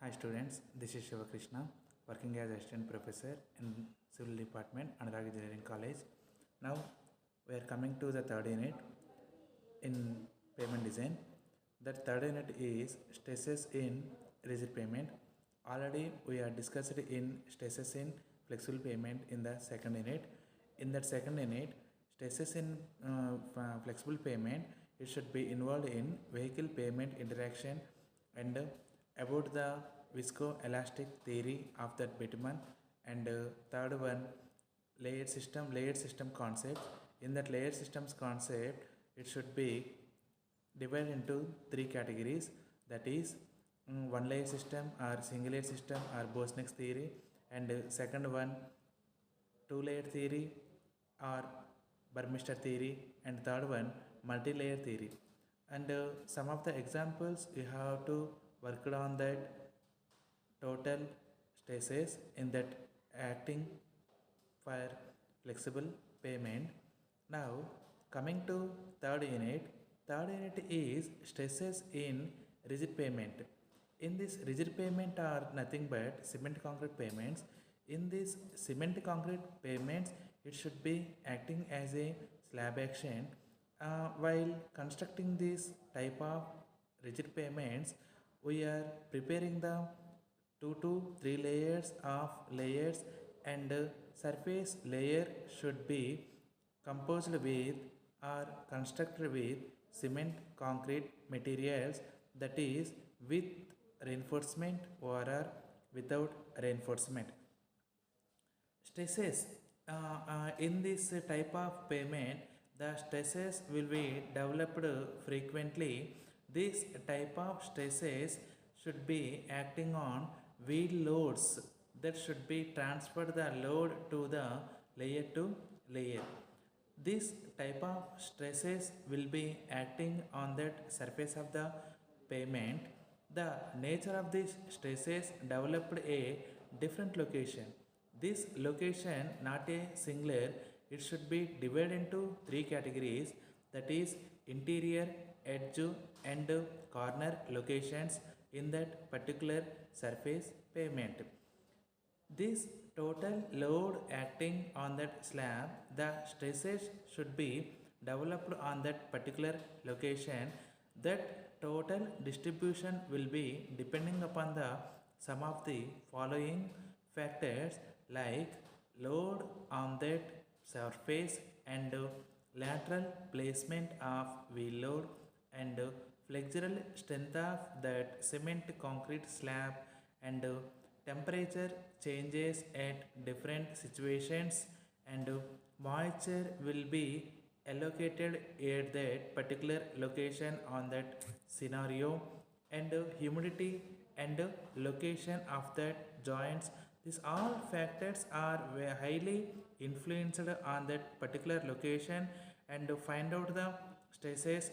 Hi students, this is Shivakrishna, working as assistant professor in civil department, Anurag Engineering College. Now we are coming to the third unit in payment design. That third unit is stresses in rigid payment. Already we are discussed in stresses in flexible payment in the second unit. In that second unit, stresses in flexible payment, it should be involved in vehicle payment interaction and about the viscoelastic theory of that bitumen, and third one, layered system concept. In that layered systems concept, it should be divided into three categories, that is one layer system or single layer system or Bosnick's theory, and second one two layer theory or Burmester theory, and third one multi-layer theory. And some of the examples you have to work on that total stresses in that acting for flexible payment. Now coming to third unit is stresses in rigid payment. In this rigid payment are nothing but cement concrete payments. In this cement concrete payments, it should be acting as a slab action. While constructing this type of rigid payments, we are preparing the 2 to 3 layers of layers, and surface layer should be composed with or constructed with cement concrete materials, that is with reinforcement or without reinforcement. Stresses in this type of payment, the stresses will be developed frequently. This type of stresses should be acting on wheel loads that should be transferred the load to the layer to layer. This type of stresses will be acting on that surface of the pavement. The nature of these stresses developed a different location. This location not a singular, it should be divided into three categories, that is interior, edge and corner locations in that particular surface pavement. This total load acting on that slab, the stresses should be developed on that particular location. That total distribution will be depending upon the sum of the following factors, like load on that surface and lateral placement of wheel load and flexural strength of that cement concrete slab, and temperature changes at different situations, and moisture will be allocated at that particular location on that scenario, and humidity and location of that joints. These all factors are highly influenced on that particular location, and find out the stresses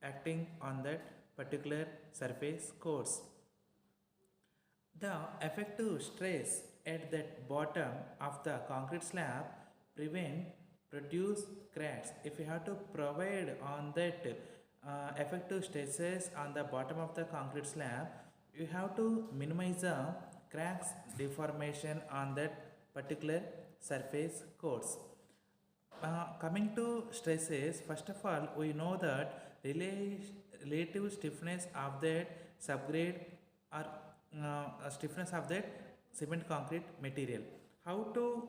acting on that particular surface course. The effective stress at the bottom of the concrete slab prevent produce cracks. If you have to provide on that effective stresses on the bottom of the concrete slab, you have to minimize the cracks deformation on that particular surface course. Coming to stresses, first of all, we know that relative stiffness of that subgrade or stiffness of that cement concrete material. How to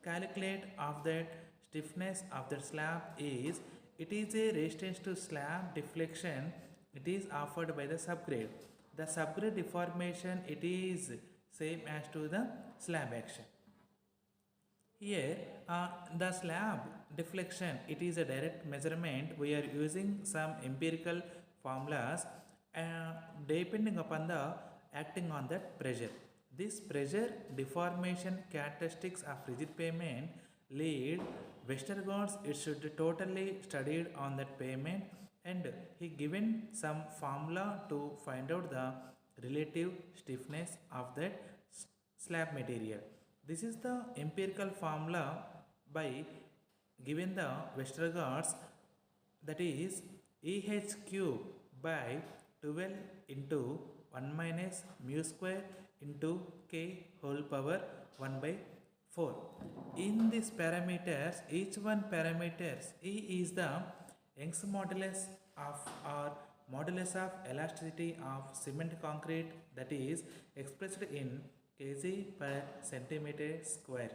calculate of that stiffness of the slab is, it is a resistance to slab deflection. It is offered by the subgrade. The subgrade deformation, it is same as to the slab action. Here, the slab deflection, it is a direct measurement. We are using some empirical formulas depending upon the acting on that pressure. This pressure deformation characteristics of rigid pavement lead Westergaard's, it should totally studied on that pavement, and he given some formula to find out the relative stiffness of that slab material. This is the empirical formula by given the Westergaard's, that is EH cube by 12 into 1 minus mu square into k whole power 1 by 4. In these parameters, each one parameters E is the Young's modulus of or modulus of elasticity of cement concrete, that is expressed in kg per centimeter square.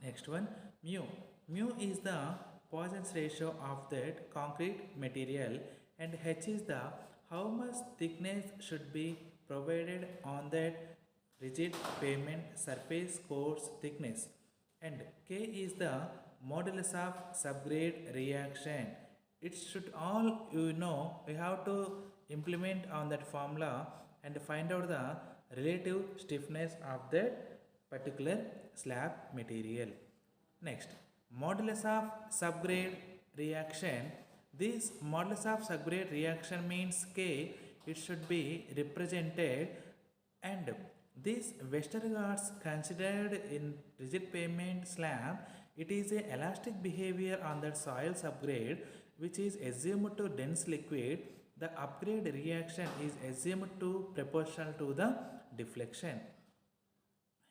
Next one, mu. Mu is the Poisson's ratio of that concrete material, and h is the how much thickness should be provided on that rigid pavement surface course thickness, and k is the modulus of subgrade reaction. It should all we have to implement on that formula and find out the relative stiffness of that particular slab material. Next, modulus of subgrade reaction. This modulus of subgrade reaction means K. It should be represented, and this Westergaard's considered in rigid pavement slab. It is a elastic behavior on the soil subgrade which is assumed to dense liquid. The upgrade reaction is assumed to proportional to the deflection.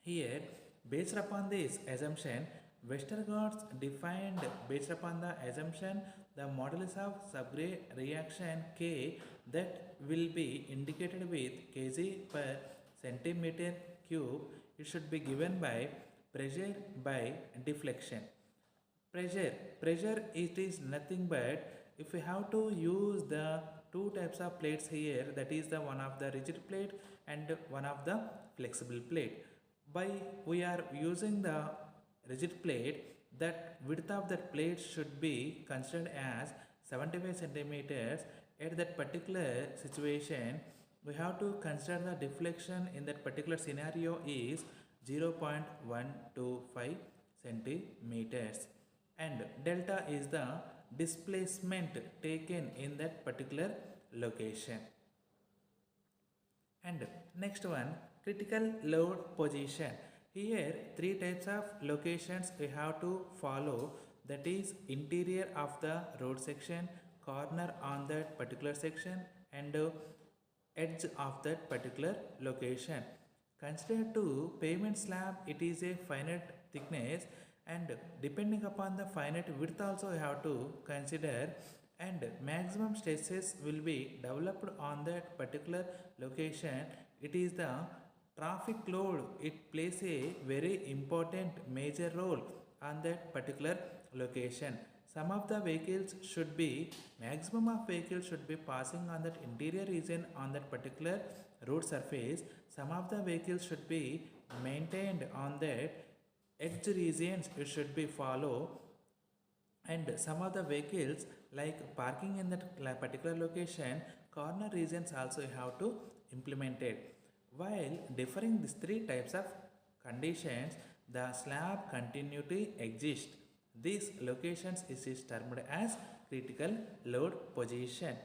Here, based upon this assumption, Westergaard's defined based upon the assumption the modulus of subgrade reaction K that will be indicated with kg per centimeter cube. It should be given by pressure by deflection. Pressure it is nothing but if we have to use the two types of plates here, that is the one of the rigid plate and one of the flexible plate. By we are using the rigid plate, that width of that plate should be considered as 75 centimeters. At that particular situation, we have to consider the deflection in that particular scenario is 0.125 centimeters, and delta is the displacement taken in that particular location. And next one, critical load position. Here three types of locations we have to follow, that is interior of the road section, corner on that particular section, and edge of that particular location. Considered to pavement slab, it is a finite thickness, and depending upon the finite width also you have to consider, and maximum stresses will be developed on that particular location. It is the traffic load. It plays a very important major role on that particular location. Some of the vehicles should be, maximum of vehicles should be passing on that interior region on that particular road surface. Some of the vehicles should be maintained on that edge regions, it should be follow, and some of the vehicles like parking in that particular location, corner regions also you have to implement it. While differing these three types of conditions, the slab continuity exists. These locations is termed as critical load position.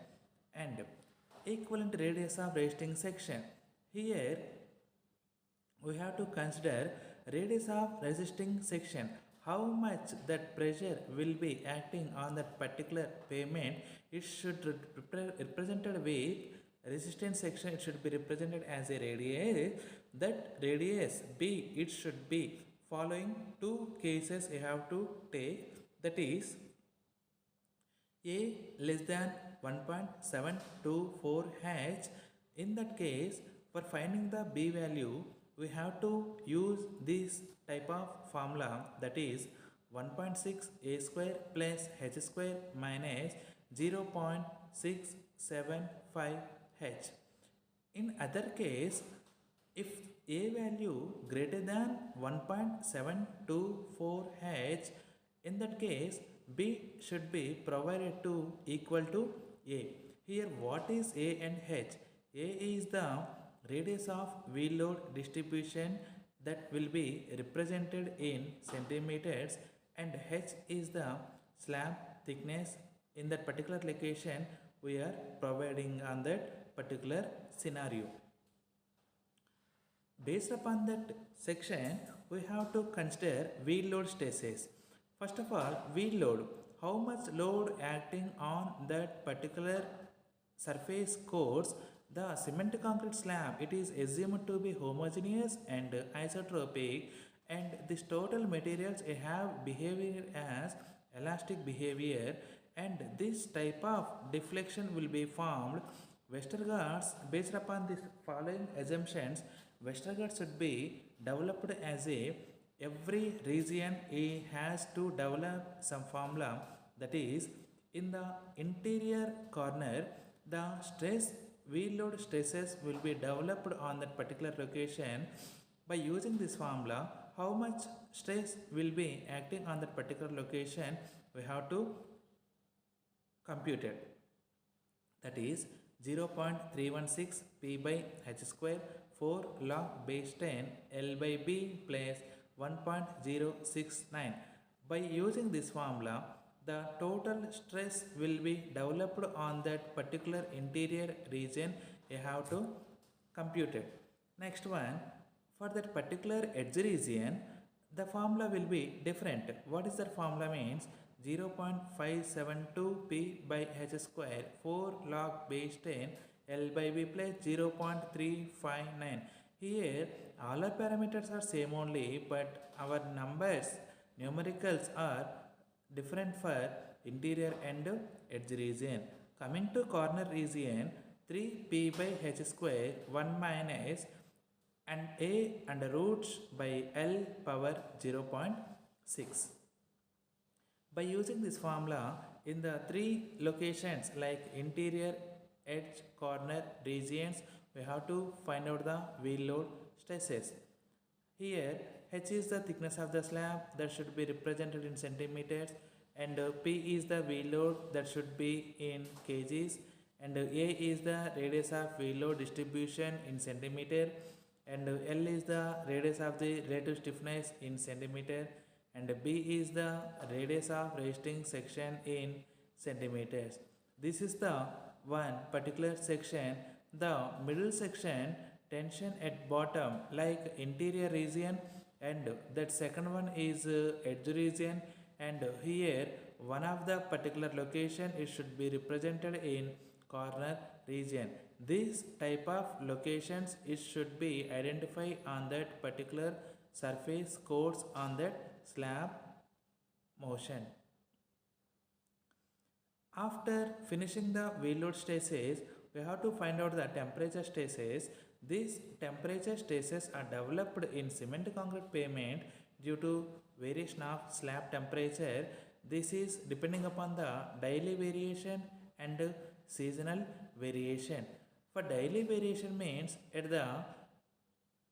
And equivalent radius of resting section. Here we have to consider radius of resisting section, how much that pressure will be acting on that particular pavement. It should represented with resistance section, it should be represented as a radius. That radius B, it should be following two cases you have to take, that is A less than 1.724 H. In that case, for finding the B value, we have to use this type of formula, that is 1.6 A square plus H square minus 0.675 H. In other case, if A value greater than 1.724 H, in that case B should be provided to equal to A. Here what is A and H? A is the radius of wheel load distribution that will be represented in centimeters, and H is the slab thickness in that particular location we are providing on that particular scenario. Based upon that section, we have to consider wheel load stresses. First of all, wheel load, how much load acting on that particular surface course. The cement concrete slab, it is assumed to be homogeneous and isotropic, and these total materials have behavior as elastic behavior, and this type of deflection will be formed. Westergaard's, based upon the following assumptions, Westergaard should be developed as a every region he has to develop some formula, that is in the interior corner the stress wheel load stresses will be developed on that particular location. By using this formula, how much stress will be acting on that particular location we have to compute it. That is 0.316 p by h square 4 log base 10 L by b plus 1.069. By using this formula, the total stress will be developed on that particular interior region. You have to compute it. Next one, for that particular edge region, the formula will be different. What is that formula means? 0.572 p by h square 4 log base 10 L by b plus 0.359. Here all our parameters are same only, but our numbers numericals are different for interior and edge region. Coming to corner region, 3p by h square 1 minus and a under roots by L power 0.6. By using this formula in the three locations like interior, edge, corner regions, we have to find out the wheel load stresses. Here h is the thickness of the slab, that should be represented in centimeters, and p is the wheel load, that should be in kgs, and a is the radius of wheel load distribution in centimeter, and L is the radius of the relative stiffness in centimeter, and B is the radius of resting section in centimeters. This is the one particular section. The middle section, tension at bottom like interior region, and that second one is edge region, and here one of the particular location it should be represented in corner region. This type of locations it should be identified on that particular surface codes on that slab motion. After finishing the wheel load stresses, we have to find out the temperature stresses. These temperature stresses are developed in cement concrete pavement due to variation of slab temperature. This is depending upon the daily variation and seasonal variation. For daily variation means at the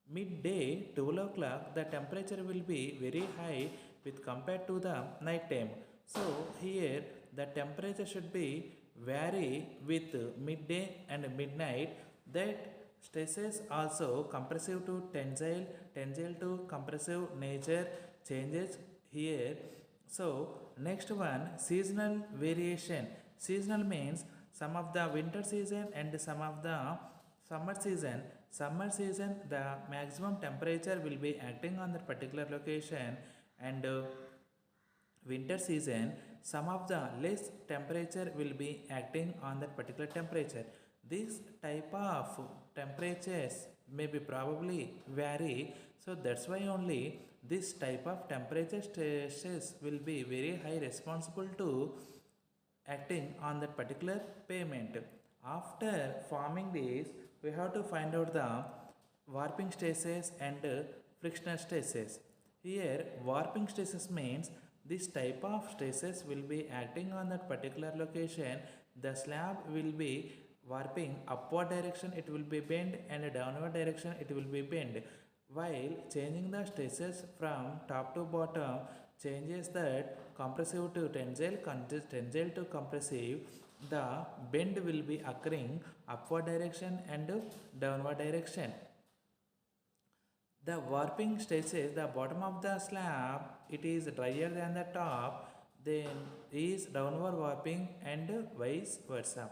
midday 12 o'clock the temperature will be very high with compared to the night time. So here the temperature should be vary with midday and midnight. That stresses also compressive to tensile, tensile to compressive nature changes here. So next one, seasonal variation. Seasonal means some of the winter season and some of the summer season. Summer season the maximum temperature will be acting on that particular location, and winter season some of the less temperature will be acting on that particular temperature. This type of temperatures may be probably vary, so that's why only this type of temperature stresses will be very high responsible to acting on that particular pavement. After forming this, we have to find out the warping stresses and frictional stresses. Here warping stresses means this type of stresses will be acting on that particular location. The slab will be warping upward direction, it will be bend, and downward direction it will be bend. While changing the stresses from top to bottom changes that compressive to tensile, tensile to compressive, the bend will be occurring upward direction and downward direction. The warping stresses, the bottom of the slab it is drier than the top, then is downward warping and vice versa.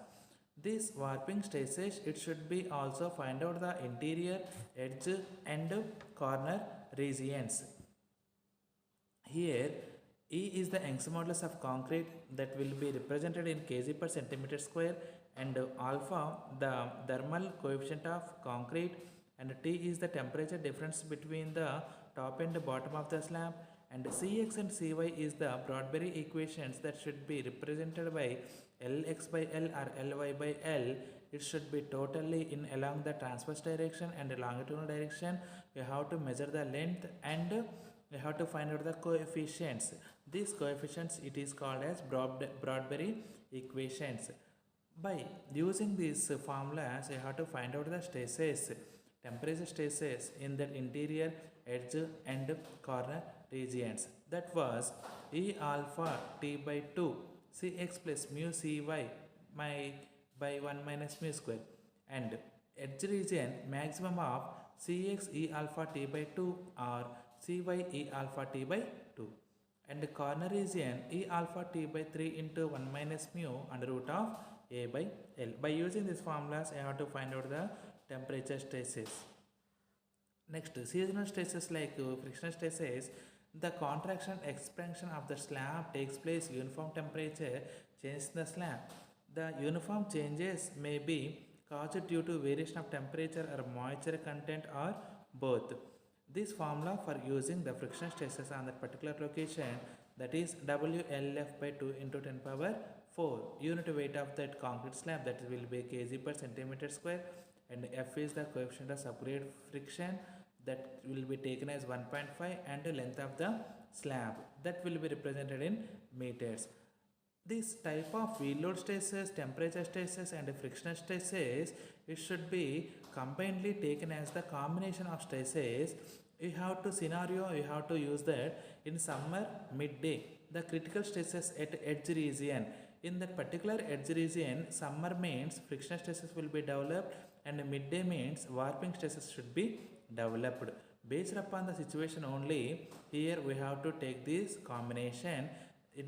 This warping stresses it should be also find out the interior, edge and corner regions. Here E is the Young's modulus of concrete, that will be represented in kg per centimeter square, and alpha the thermal coefficient of concrete, and T is the temperature difference between the top and bottom of the slab, and Cx and Cy is the Broadberry equations that should be represented by Lx by L or Ly by L. It should be totally in along the transverse direction and longitudinal direction. You have to measure the length and you have to find out the coefficients. These coefficients it is called as Broadberry equations. By using these formulas, you have to find out the stresses, temperature stresses in the interior, edge and corner regions. That was E alpha T by 2 Cx plus mu Cy by 1 minus mu square, and edge region maximum of Cx E alpha T by 2 or Cy E alpha T by 2, and corner region E alpha T by 3 into 1 minus mu under root of A by L. By using these formulas, I have to find out the temperature stresses. Next, seasonal stresses like frictional stresses. The contraction expansion of the slab takes place uniform temperature changes in the slab. The uniform changes may be caused due to variation of temperature or moisture content or both. This formula for using the friction stresses on that particular location, that is WLF by 2 into 10 power 4 unit weight of that concrete slab, that will be kg per centimeter square, and F is the coefficient of subgrade friction that will be taken as 1.5, and the length of the slab that will be represented in meters. This type of wheel load stresses, temperature stresses and frictional stresses, it should be combinedly taken as the combination of stresses. You have to scenario, you have to use that in summer midday, the critical stresses at edge region. In that particular edge region, summer means frictional stresses will be developed and midday means warping stresses should be developed. Based upon the situation only, here we have to take this combination.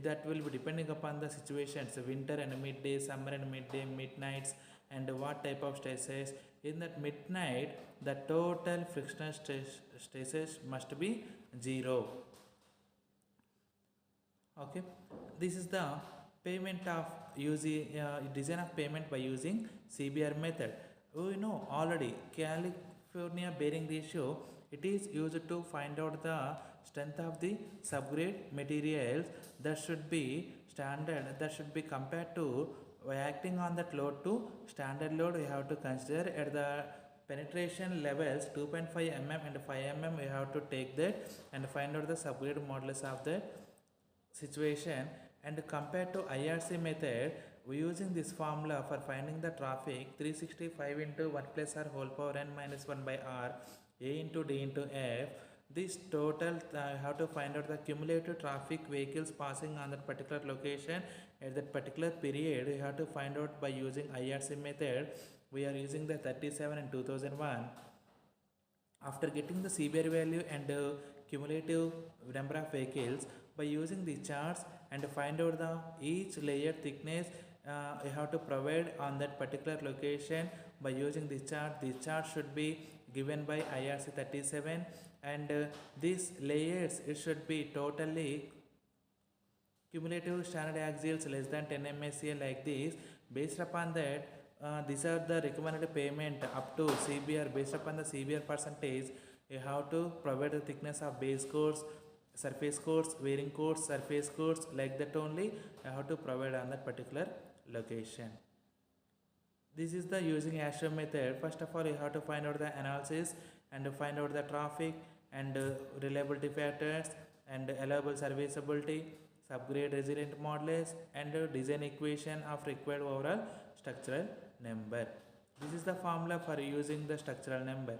That will be depending upon the situations, winter and midday, summer and midday, midnights, and what type of stresses. In that midnight, the total frictional stresses must be 0. Okay, this is the payment of using design of payment by using CBR method. We know already California bearing ratio, it is used to find out the strength of the subgrade materials that should be standard, that should be compared to acting on that load to standard load. We have to consider at the penetration levels 2.5 mm and 5 mm. We have to take that and find out the subgrade modulus of the situation, and compared to IRC method, we using this formula for finding the traffic 365 into 1 plus r whole power n minus 1 by r A into D into F. This total have to find out the cumulative traffic vehicles passing on that particular location at that particular period. We have to find out by using IRC method. We are using the 37 and 2001. After getting the CBR value and cumulative number of vehicles, by using the charts and find out the each layer thickness, you have to provide on that particular location by using the chart. The chart should be given by IRC 37, and these layers, it should be totally cumulative standard axials less than 10 MSCA like this. Based upon that, these are the recommended payment up to CBR. Based upon the CBR percentage, you have to provide the thickness of base course, surface course, wearing course, surface course, like that only you have to provide on that particular location. This is the using ASHRAE method. First of all, you have to find out the analysis and find out the traffic and reliability factors and allowable serviceability, subgrade resilient modulus, and design equation of required overall structural number. This is the formula for using the structural number.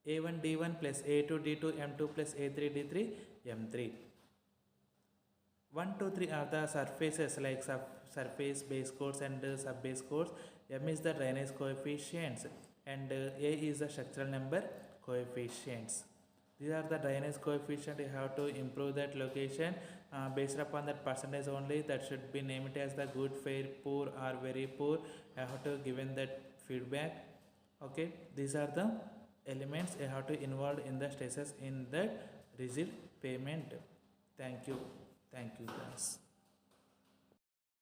A1 D1 plus A2 D2 M2 plus A3 D3 M3. 1, 2, 3 are the surfaces like surface, base course and sub base course. M is the drainage coefficients and A is the structural number coefficients. These are the drainage coefficient. You have to improve that location based upon that percentage only. That should be named as the good, fair, poor or very poor. I have to given that feedback. Okay, these are the elements you have to involve in the stresses in the rigid pavement. Thank you guys.